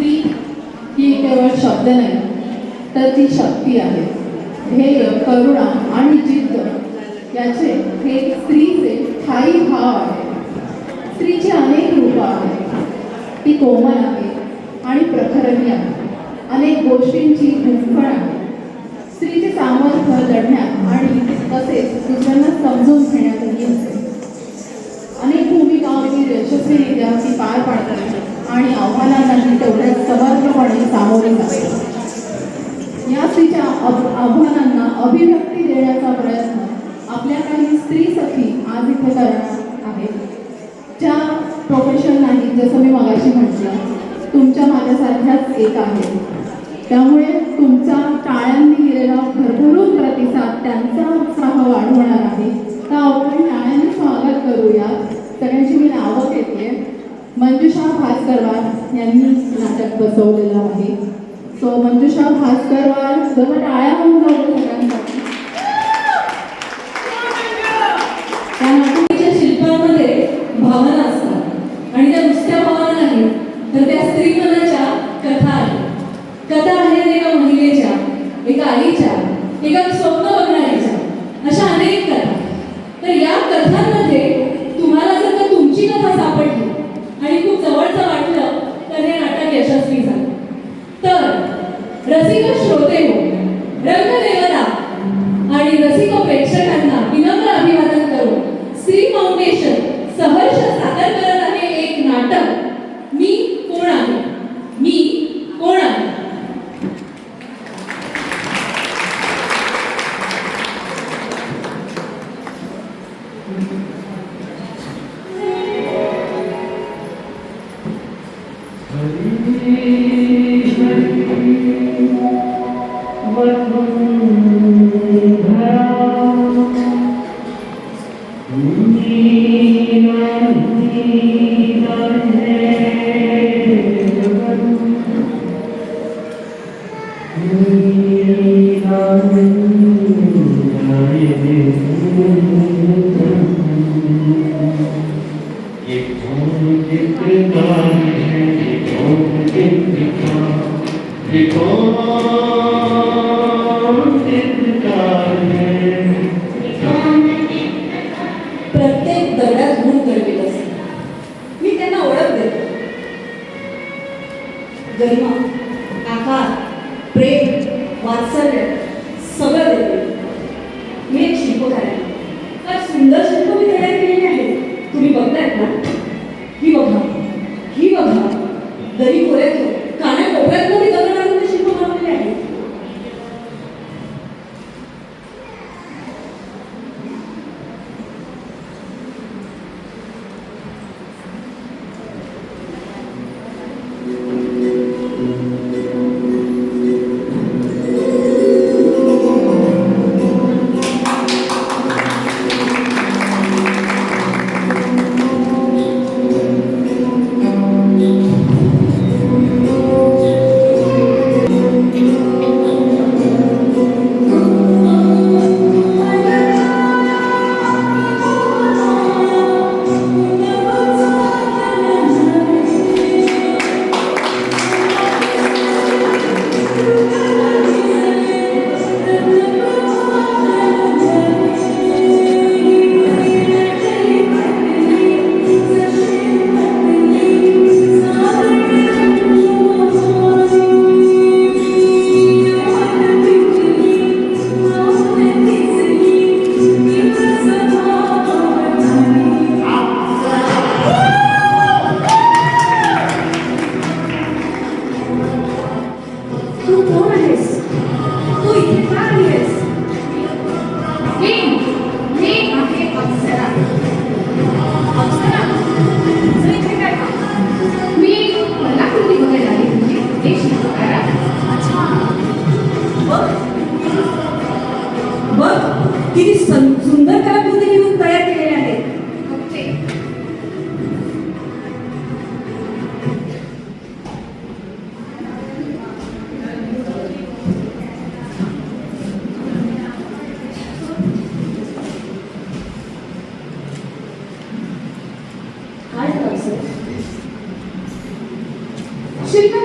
स्त्री ही केवळ शब्द नाही तर ती शक्ती आहे. ध्येय, करुणा आणि जिद्द याचे हे स्त्रीचे ठायी भाव आहे. स्त्रीची अनेक रूपं आहेत. ती कोमल आहे आणि प्रखरही आहे. अनेक गोष्टींची गुंफण आहे. स्त्रीचे सामर्थ्य लढण्यात आणि तसेच दुसऱ्यांना समजून घेण्यातही असते. अनेक भूमिका यशस्वीरित्या ती पार पाडते आणि आव्हानांना तेवढ्याच समर्थपणे सामोरे जाते. या स्त्रीच्या आव्हानांना अभिव्यक्ती देण्याचा प्रयत्न आपल्या काही स्त्री सखी आज इथे करणार आहेत, ज्या प्रोफेशन नाही, जसं मी मगाशी म्हटलं, तुमच्या माझ्यासारख्याच एक आहे. त्यामुळे तुमचा टाळ्यांनी दिलेला भरभरून प्रतिसाद त्यांचा उत्साह वाढवणार आहे. तर आपण टाळ्यांनी स्वागत करूया. सगळ्यांची मी नावं घेते. मंजुषा भास्करवार यांनी नाटक बसवलेलं आहे. सो मंजुषा भास्करवार, जरा टाळ्या होऊन जाऊ सगळ्यांसाठी. त्या नाटकाच्या शिल्पांमध्ये भावना असतात आणि त्या नुसत्या भावना नाही तर त्या स्त्रीमनाच्या कथा आहेत. कथा आहेत एका महिलेच्या, एका आईच्या, एका स्वप्न बघणाऱ्याच्या, अशा अनेक कथा. तर या कथांमध्ये तुम्हाला जर का तुमची कथा सापडली आणि खूप जवळचं वाटलं तर हे नाटक यशस्वी झालं. तर रसिक श्रोते हो, रंगदेवता आणि रसिक प्रेक्षकांना विनम्र अभिवादन करून स्त्री फाउंडेशन सहर्ष सादर करत आहे एक नाटक, मी कोण आहे. मी कोण आहे. प्रत्येक दगडात गुण दडलेला असतो. मी त्यांना ओळख देतो. गरिमा, आकार, प्रेम, वात्सल्य सगळं देते. मी एक शिल्पकार आहे. तर सुंदर शिल्प मी तयार केलेली आहे. तुम्ही बघतायत ना. ही बघा, ही बघा. दरी खोऱ्यातून, कानाकोपऱ्यातून मी दगड आणून ते शिल्प बनवलेले आहे.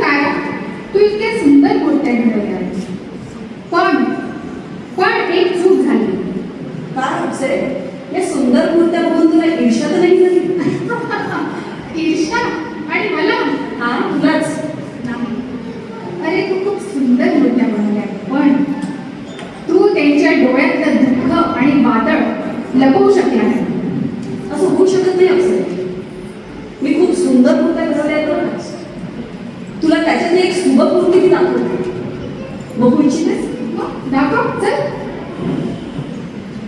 काय तू इतके सुंदर मूर्त्या घडवल्या पण एक चूक झाली. काय अप्सरे, या सुंदर मूर्त्या बघून तुला ईर्ष्या तर नाही झाली? ईर्ष्या आणि मला हा, तुलाच. नाही. अरे तू खूप सुंदर मूर्त्या बनवल्या पण तू त्यांच्या डोळ्यातलं दुःख आणि वादळ लपवू शकला नाही. असं होऊ शकत नाही अप्सरे. मी खूप सुंदर मूर्त्या घडवल्या आहेत बरं का. तुला त्याच्यातली एक सुबक मूर्ती मी दाखवते. बघू इच्छितेस? मग दाखव चल.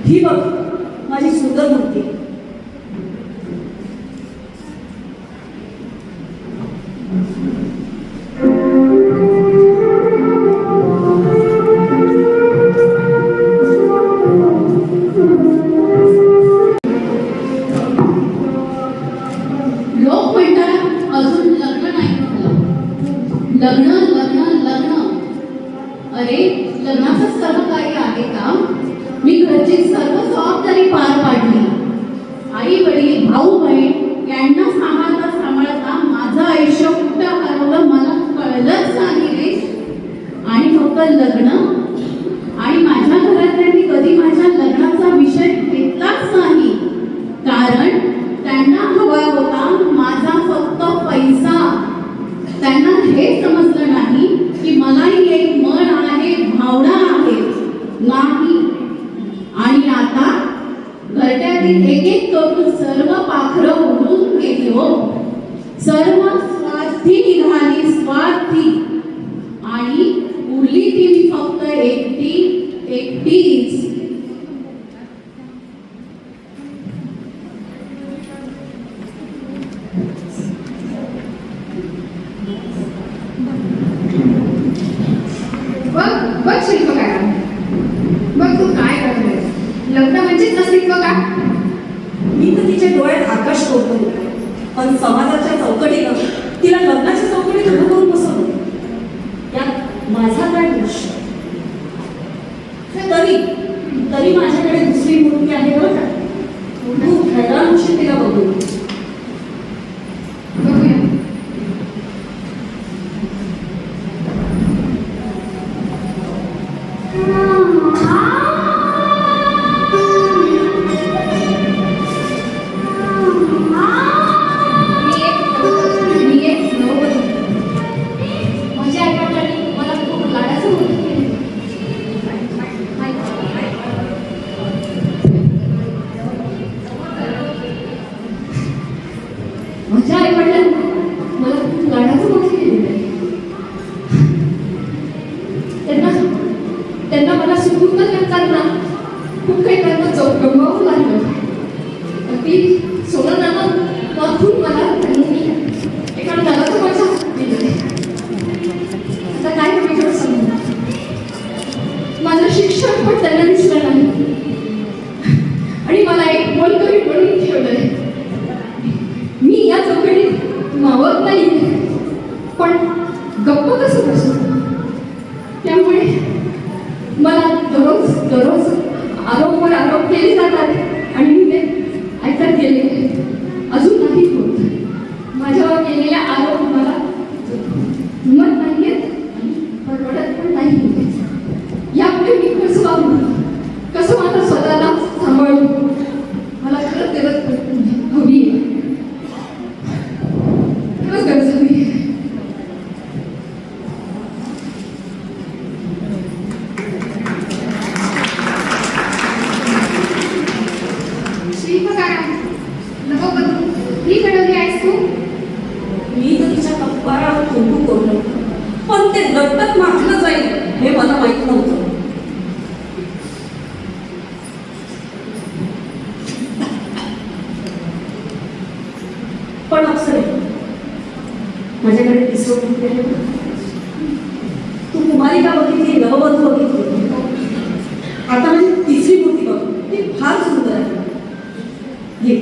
ही बघ माझी सुंदर मूर्ती. लोक म्हणतात अजून लग्न नाही झालं. लग्न लग्न लग्न. अरे लग्नाचं सर्व काही आहे का? मी घरची सर्व जबाबदारी पार पाडली. आई वडील भाऊ बहीण यांना सांभाळता सांभाळता माझं आयुष्य कुठं हरवलं मला कळलंच नाही रे. आणि फक्त लग्न. आणि माझ्या घरातल्यांनी कधी माझ्या लग्नाचा विषय घेतलाच नाही. कारण त्यांना हवा होता माझा फक्त पैसा. त्यांना हे समजलं नाही की मलाही एक मन आहे, भावना आहे. नाही. आणि आता घरट्यातील एक एक करून सर्व पाखरं उडून गेली हो. सर्व स्वार्थी निघाली, स्वार्थी. आणि उरली ती मी फक्त एकटीच. बघ शिल्पकारा, बघ तू काय करतोय. लग्न म्हणजेच अस्तित्व का? मी तर तिच्या डोळ्यात आकाश कोरतो, पण समाजाच्या चौकटीनं तिला लग्नाच्या चौकटीत उभं करून बसवलं. त्यात माझा काय दोष? तरी माझ्याकडे दुसरी मूर्ती आहे बरं का. तू हैराण होशील तिला बघून. बघूया. मी एक नववधू. माझ्या आईवडिलांनी मला खूप लाडाचं मोठं केलं. माझ्या आईवडिलांनी मला खूप लाडाचं मोठं केलेलं आहे. त्यांना मला शिकून न करताना खूप काही त्यांना गमवावं लागलं. ती सोनं नाणं वाचून मला त्यांनी एका नगाचं माझ्या हातात दिलं. आता काय वेगळं सांगू. माझं शिक्षण पण त्यांना दिसलं नाही. आणि मला एक मोलकरी म्हणून ठेवलंय. मी या चौकटीत मावत नाही, पण गप्प कसं बसू. त्यामुळे मला दररोज आरोपवर आरोप केले जातात आणि मी ते ऐकत गेले. अजून नाही होत. माझ्यावर केलेले आरोप मला हिंमत नाही आहेत आणि परवडत पण नाही. यापुढे मी कसं वागू, कसं माझं स्वतःला सांभाळू. मला खरंच गरज हवी आहे. खरंच गरज हवी आहे. शिल्पकारा, नववधू ही घडवली आहेस तू. मी तर तिच्या कपाळावर कुंकू कोरलं, पण ते दत्तक माखलं जाईल हे मला माहित नव्हतं. पण अप्सरे, माझ्याकडे तिसरं मूर्ती आहे. तू कुमारिका बघितली, नववधू बघितली. आता माझी तिसरी मूर्ती बघ. ती फार सुंदर आहे. घे.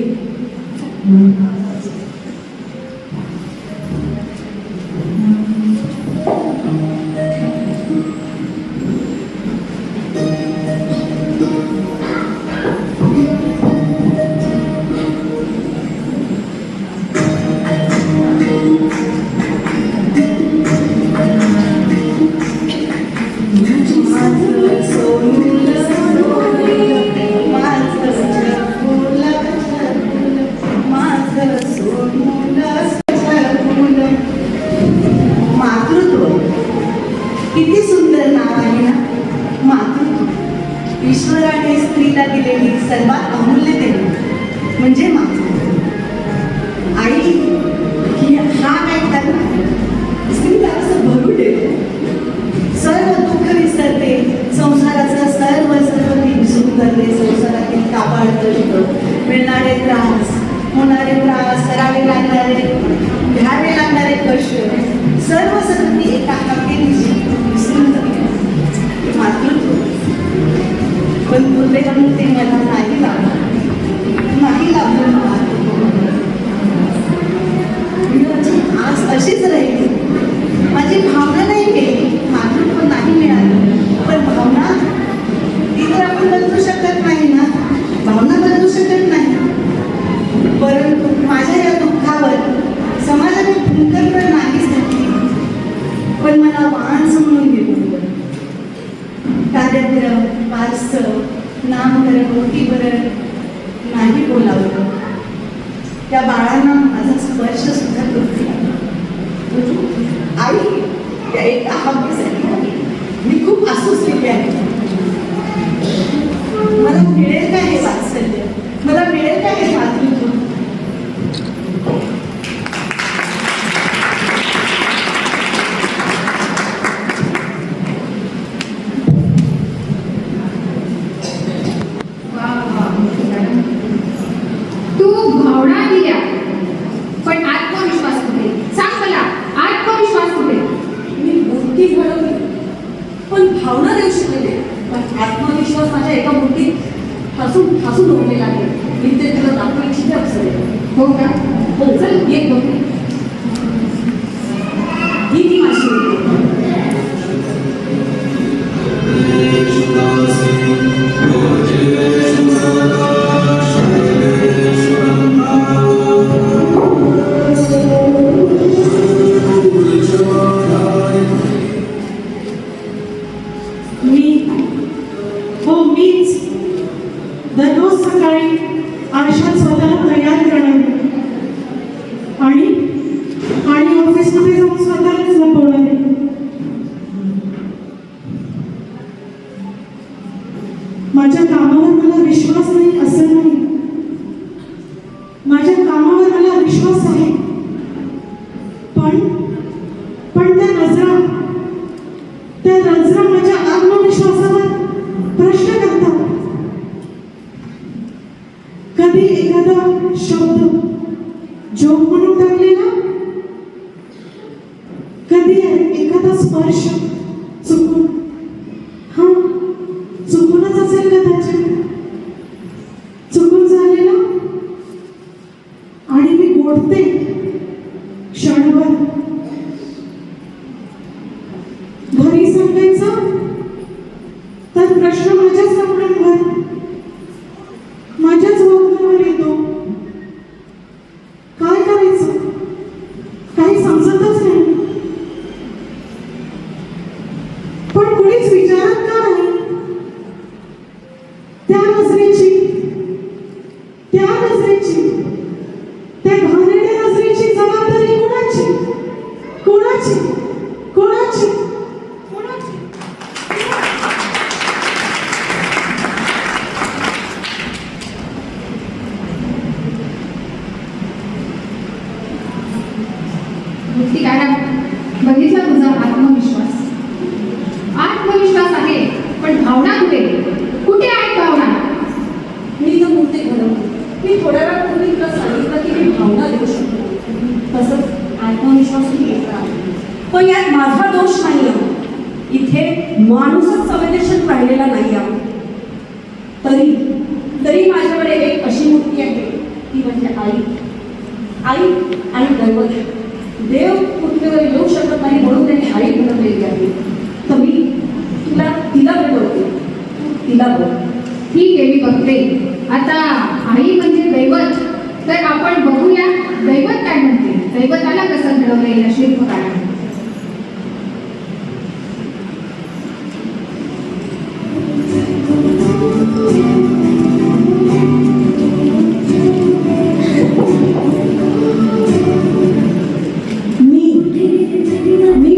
किती सुंदर नाव आहे ना, मातृत्व. ईश्वराने स्त्रीला दिलेली सर्वात अमूल्य देण म्हणजे मातृत्व. आई ही हा ऐकतात ना, स्त्रीला असं भरू देते, सर्व दुःख विसरते, संसाराचं सर्व ती विसरून करते. संसारातील काबाड कष्ट, मिळणारे त्रास, होणारे त्रास, करावे लागणारे, घ्यावे लागणारे कष्ट, सर्व ती एका हाकेने विसरून जाते. मातृत्व. पण दुर्दैवाने ते मला नाही लाभलं, नाही लाभलं मातृत्व. आज अशीच राहिली, माझी भावना नाही गेली, मातृत्व नाही मिळालं. पण भावना ती तर आपण बदलू शकत नाही ना, भावना बदलू शकत नाही. परंतु माझ्या या दुःखावर समाजाने फुंकर तर नाहीच घातली, पण मला वाण समजून घेतलं. कार्यक्रम, वास्तव, नामकरण, मोठीकरण नाही बोलावलं. त्या बाळांना माझा स्पर्श सुद्धा करते. आई त्या एका हक्कासाठी मी खूप आसुसलेली आहे. मला मिळेल का हे वात्सल्य, मला मिळेल का हे मातृत्व. तू भावना दिल्या पण आत्मविश्वास कुठे? सांग मला, आत्मविश्वास कुठे? मी बुद्धी घडवली पण भावना देऊ शकले नाही. पण आत्मविश्वास माझ्या एका बुद्धीत हसून हसून उरलेला आहे. मी ते तुला दाखवू इच्छिते असेल. हो का? हो, चल ये बघ. ही ती माझी मुलगी. मीच दररोज सकाळी आरशात स्वतःला तयार करणारी आणि ऑफिसमध्ये जाऊन स्वतःलाच लपवणारी. माझ्या कामावर मला विश्वास नाही असं नाही, माझ्या कामावर मला विश्वास आहे. पण त्या नजरा माझ्या आत्मविश्वासावर प्रश्न करतात. कधी एखादा शब्द जोक म्हणून टाकलेला, कधी एखादा स्पर्श चुकून, चुकूनच असेल कदाचित, चुकून झालेला आणि मी गोडते क्षणभर. घरी सांगायचं तर प्रश्न माझ्याच कपड्यांवर, माझ्याच वागण्यावर येतो. काय करायचं काही समजतच नाही. पण कोणीच विचारत का नाही? त्या नजरेची, त्या घाणेरड्या नजरेची जबाबदारी कोणाची? कोणाची? कोणाची? कोणाची? मुक्ती मॅडम, बघितला तुझा आत्मविश्वास. आत्मविश्वास आहे पण भावना कुठे? कुठे आहेत भावना? मी तर मूर्ती घडवली. मी थोड्या वेळापूर्वी तुला सांगितलं की मी भावना देऊ शकतो, तसंच आत्मविश्वासही घेतला. पण यात माझा दोष नाही आहे. इथे माणूसच संवेदनशील राहिलेला नाही आहे. तरी माझ्याकडे एक अशी मूर्ती आहे, ती म्हणजे आई आणि दैवत. देव पृथ्वीवर येऊ शकत नाही म्हणून त्यांनी आई बनवलेली आहे. तर मी तिला बोलवते, तिला बोल. ठीक आहे, मी बघते. आता आई म्हणजे दैवत, तर आपण बघूया दैवत काय म्हणते. दैवताला कसं घडवलंय या शिल्पकाराने. मी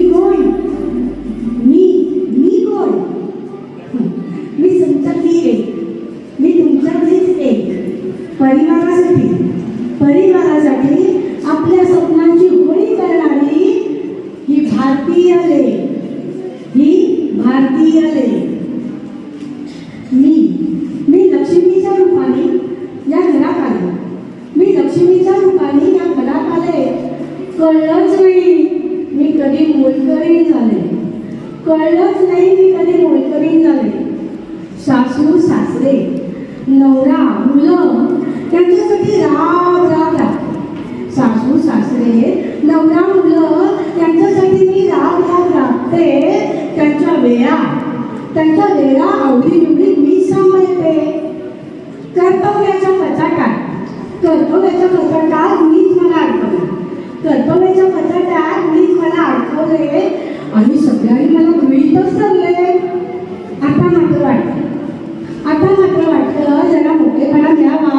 भारतीय लेक, ही भारतीय लेक. मी लक्ष्मीच्या रूपाने या घरात आले. मी लक्ष्मीच्या रूपाने या घरात आले. कळलंच नाही मी कधी मोलकरीण झाले. कळलंच नाही मी कधी मोलकरीण झाले. सासू सासरे नवरा मुलं त्यांच्यासाठी राब राब राब. सासू सासरे नवरा मुलं त्यांच्यासाठी मी राब राब राबते. त्यांच्या वेळा आवडीनिवडी मी सांभाळते. कर्तव्याच्या पथकात मीच मला अडकवले. कर्तव्याच्या पथकात मीच मला अडकवले आणि सगळ्यांनी मला गृहीतच धरले. आता मात्र वाटतं जरा मोठेपणा मिळावा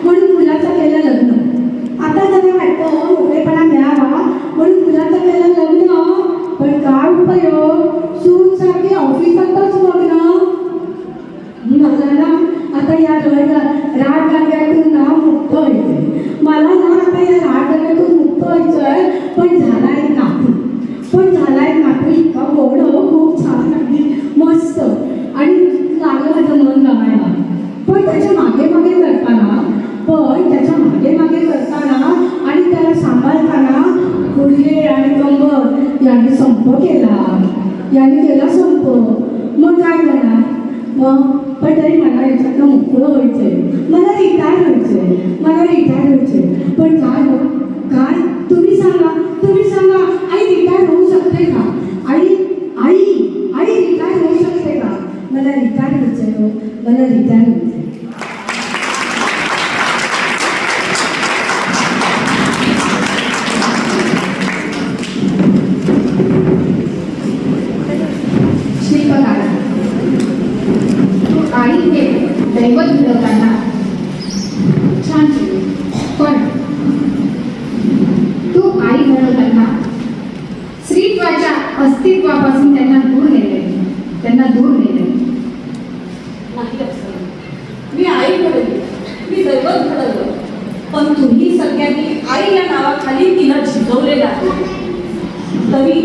म्हणून मुलाचं केलं लग्न. आता जरा वाटतं मोठेपणा मिळावा म्हणून मुलाचं केलं लग्न. पण काय उपयोग, सूट सारखी ऑफिसातच बघणं. मला ना आता या राजगाड्यातून ना मुक्त व्हायचंय. मला ना आता या राजगाड्यातून मुक्त व्हायचंय. पण झाला एक नातू इतका गोड, खूप छान, अगदी मस्त आणि लागलं माझं मन रमायला. पण त्याच्या मागे करताना आणि त्याला सांभाळताना गुडघे आणि कंबर याने संप केला संप. मग काय करणार मग? पण तरी मला याच्यातनं मोकळं व्हायचंय. मला रिटायर व्हायचंय. पण काय तुम्ही सांगा आई रिटायर होऊ शकते का? आई रिटायर होऊ शकते का? मला रिटायर व्हायचंय. शिल्पकार, तू आई हे दैवत घडवताना छान केली. पण तू आई घडवताना स्त्रीत्वाच्या अस्तित्वापासून त्यांना दूर नेले. नाही अप्सरा, मी आई घडवली, मी दैवत घडवलं. पण तुम्ही सगळ्यांनी आई या नावाखाली तिला झिजवलेलं आहे. तरी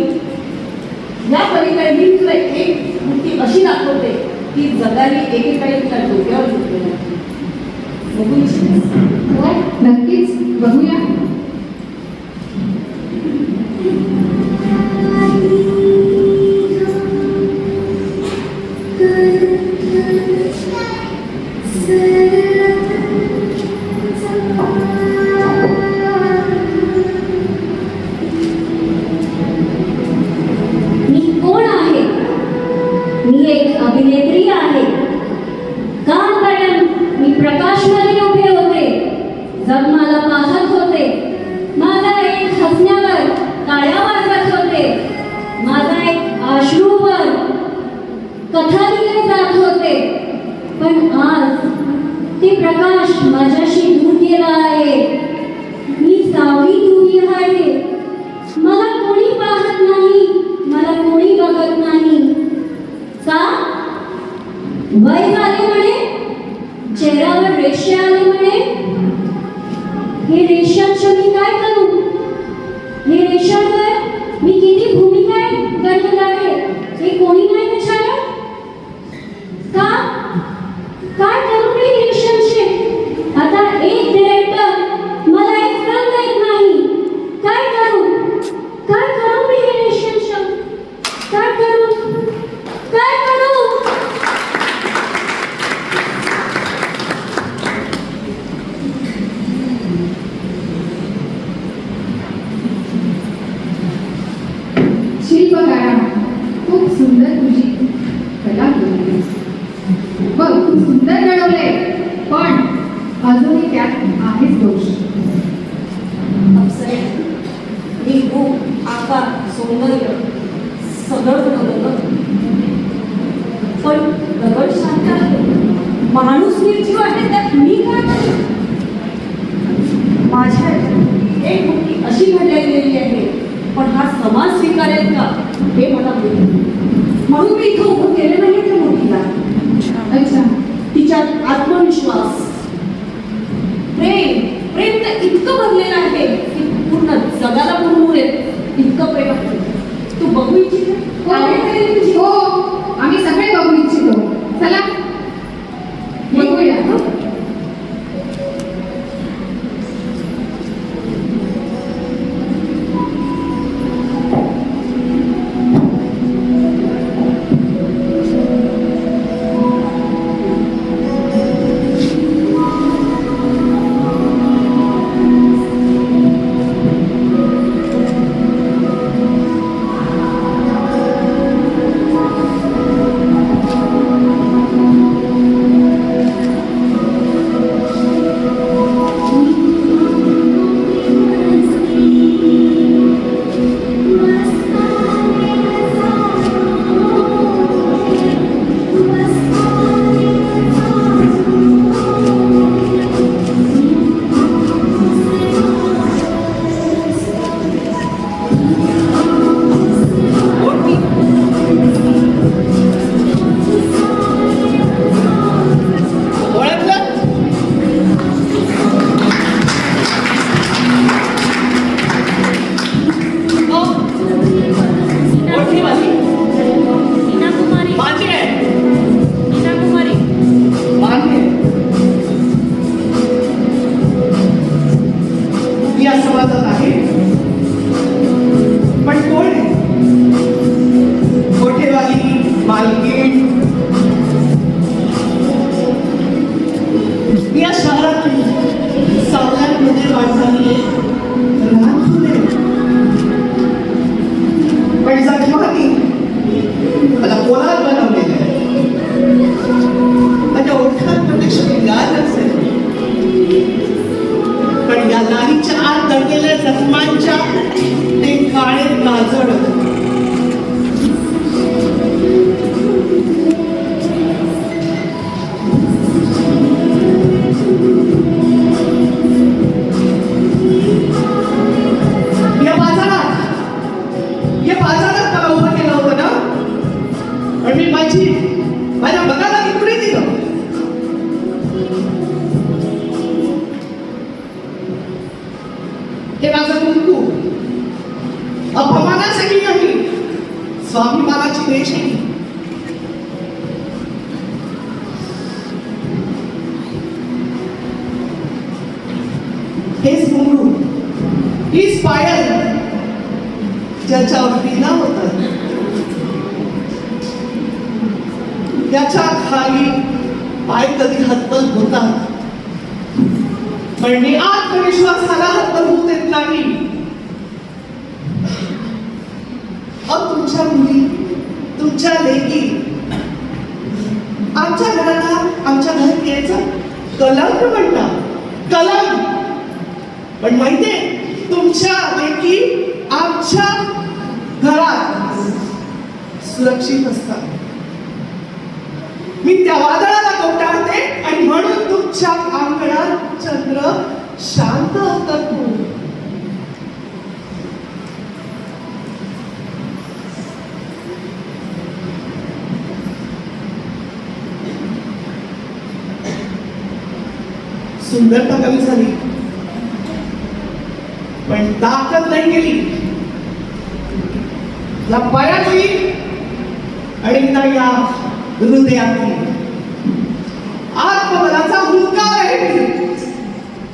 या पलीकडे मी तुला एक मूर्ती अशी दाखवते की जगाने एकेकाळी तुला डोक्यावर झोपलेला आहे. बघू इच्छितेस? हो, नक्कीच बघूया. मी कोण आहे? मी एक अभिनेत्री आहे. कालपर्यंत मी प्रकाशमध्ये उभे होते, जग मला पाहत होते. माझा एक हसण्यावर टाळ्या वाजवत होते. माझा एक अश्रूवर कथा लिहिले जात होते. पण आज ते प्रकाश माझ्याशी दूर गेला आहे. मी सावली उभी आहे. मला कोणी पाहत नाही, मला कोणी बघत नाही. का? वय झाले म्हणे, चेहऱ्यावर रेषे आले म्हणे. हे रेषांचं मी काय करू? हे रेषांवर मी किती भूमिका गणलेलं आहे हे कोणी नाही विचारलं का? काय करू मी रेषांचे? आता एक डिरेक्टर मला एक फिल्म देत नाही. काय करू मी हे रेषांचं? काय करू? शिल्पकारा, खूप सुंदर तुझी कला केली. बघ, खूप सुंदर घडवले. पण अजूनही त्यात आहेच दोष. अप्सरे, मी रूप, आकार, सौंदर्य सगळं घडवलं. पण दगड शांत आहे, माणूस निर्जीव आहे, त्यात मी काय करू? माझ्या एक मुलगी अशी घडलेली गेली आहे. पण हा समाज स्वीकारेल का हे मला माहिती. म्हणून मी इथं उभं केलं नाही त्या मुलीला. अच्छा, तिच्यात आत्मविश्वास, प्रेम तर इतकं भरलेलं आहे की पूर्ण जगाला मुरमुरेल इतकं प्रेम आहे. तू माझ्या मनाला इकडे दिलं. हे माझं कुंकू अपमानासाठी नाही, स्वाभिमानाची रेष आहे. हेच घुंगरू, हीच पायल ज्याच्यावर विना होतात, त्याच्या खाली पाय कधी हतबल होतात, पण मी आत्मविश्वासाला हतबल होऊ देत नाही. तुमच्या मुली, तुमच्या लेकी आमच्या घराला, आमच्या घरात यायचा कलंक म्हणतात, कलंक. पण माहितीये, तुमच्या लेकी आमच्या घरात सुरक्षित असतात. मी त्या वादळाला कवटाळते आणि म्हणून तुमच्या अंगणात चंद्र शांत होतात. सुंदरता कमी झाली, पण ताकद नाही गेली. या पायातली आणि ना या हृदयातली आत्मबलाचा हुंकार आहे.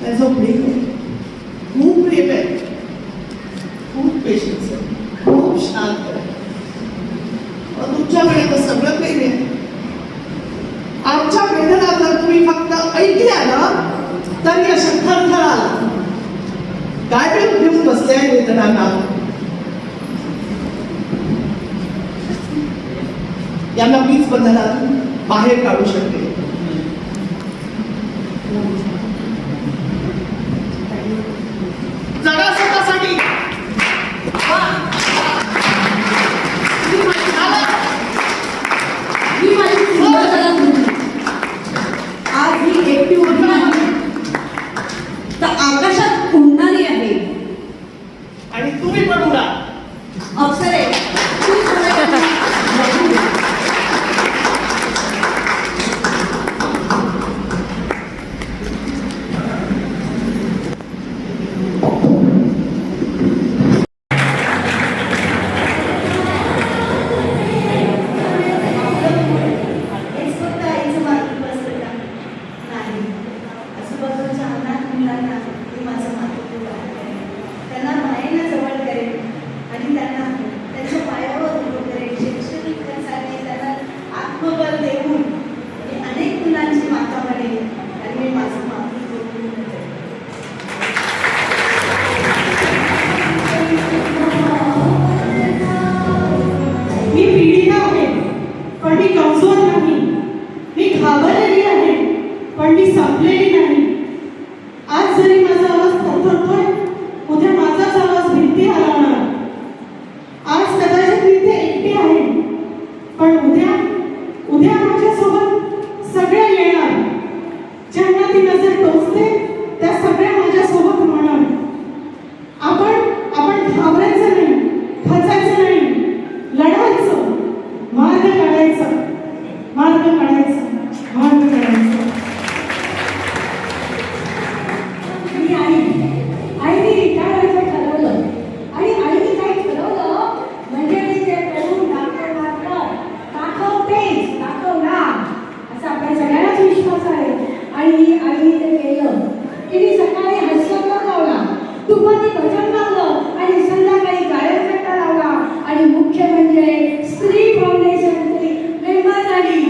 त्याचं प्रेम आहे, खूप प्रेम आहे, खूप पेशन्स आहे, खूप शांत आहे. तुमच्याकडे तर सगळं प्रेम आहे. आमच्या वेदना जर तुम्ही फक्त ऐकल्या ना तर या थरथराल. काय प्रेम घेऊन बसले आहे वेदनांना. यांना मीच बंधनातून बाहेर काढू शकते. जगा स्वतःसाठी. मी माझी सुंदरता तुमची आज ही एकटी उभी नाही तर आकाशात उडणारी आहे. आणि तुम्ही पण उडा. अप्सरे तू सगळं पण मी संपलेली नाही. आज जरी माझा आवाज थरथरतोय, उद्या माझाच आवाज भिंती हलवणार. आज कदाचित मी इथे एकटी आहे, पण उद्या माझ्यासोबत सगळे येणार. ज्यांना ती नजर टोचते त्या सगळ्या माझ्यासोबत होणार. आपण घाबरायचं नाही, खचायचं नाही, लढायचं, मार्ग काढायचा. आईने रिटायर व्हायचं ठरवलं आणि आईने काय ठरवलं म्हणजे मी ते करून दाखवणार असा आपल्या सगळ्यांनाच विश्वास आहे. आणि आईने ते केलं. तिने सकाळी हसवत लावला, दुपारी भजन लावलं आणि संध्याकाळी गायन करता लावला. आणि मुख्य म्हणजे स्त्री फाउंडेशनची मेंबर झाली.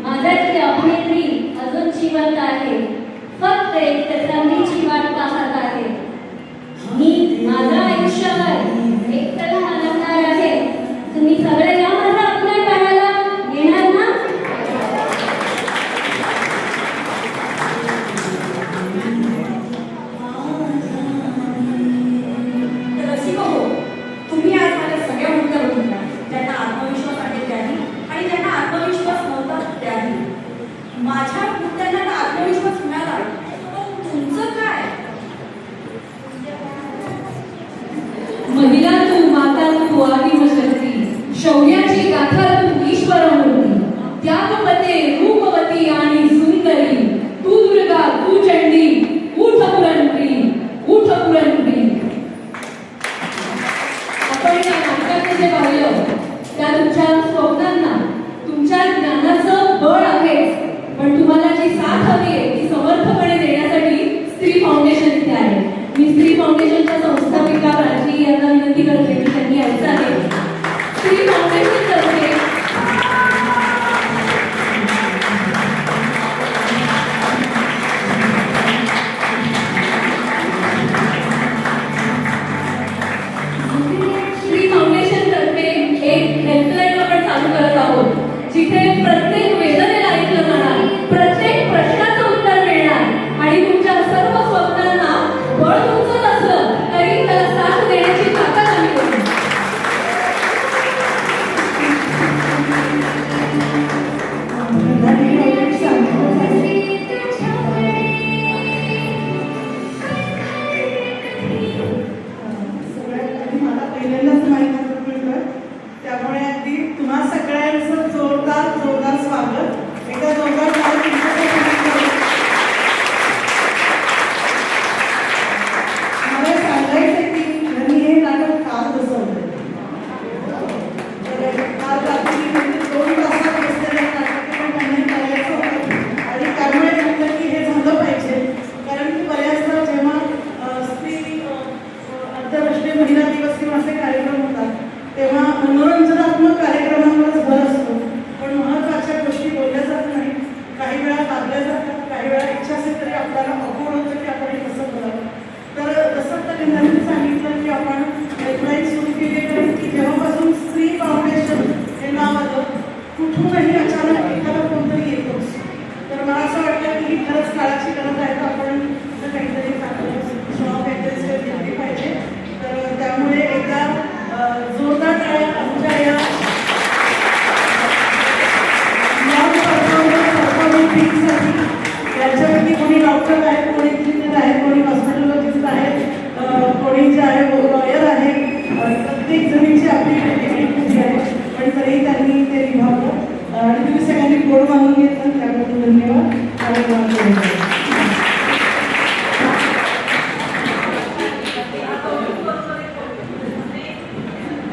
माझ्यातली अभिनेत्री अजून जिवंत आहे, फक्त एक संधीची वाट पाहत आहे. मी माझं आयुष्यभर एकटं आनंदणार आहे. तुम्ही सगळे या माझा अभिनय करायला येणार ना? रसिक हो, तुम्ही आज माझ्या सगळ्या मुद्द्यावर होत्या. ज्यांना आत्मविश्वास आहे त्यांनी आणि ज्यांना आत्मविश्वास नव्हता त्यांनी. माझ्या मुद्द्यांना आत्मविश्वास मिळाला हेल्पलाईन सुरू केली आहे, कारण की जेव्हापासून स्त्री फाउंडेशन हे नाव आलं कुठूनही अचानक एखादा कोणतरी येतोच. तर मला असं वाटतं की ही खरंच काळाची गरज आहे, तर आपण असं काहीतरी काहीतरी स्टेप घेतली पाहिजे. तर त्यामुळे एकदा जोरदार टाळ्या आमच्या या याच्यापैकी कोणी डॉक्टर आहेत, कोणी इंजिनियर आहेत, कोणी हॉस्पिटॉलॉजिस्ट आहेत, कोणी जे आहे लॉयर आहे, प्रत्येक जणीची आपली टेक्निक आहे, पण तरीही त्यांनी ते निभावलं आणि तुम्ही सगळ्यांनी गोड मानून घेतलं त्याबद्दल धन्यवाद.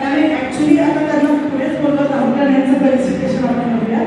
आणि ॲक्च्युली आता त्यांना पुढेच बोलत आहोत कारण यांचं फेलिसिटेशन आपण करूया.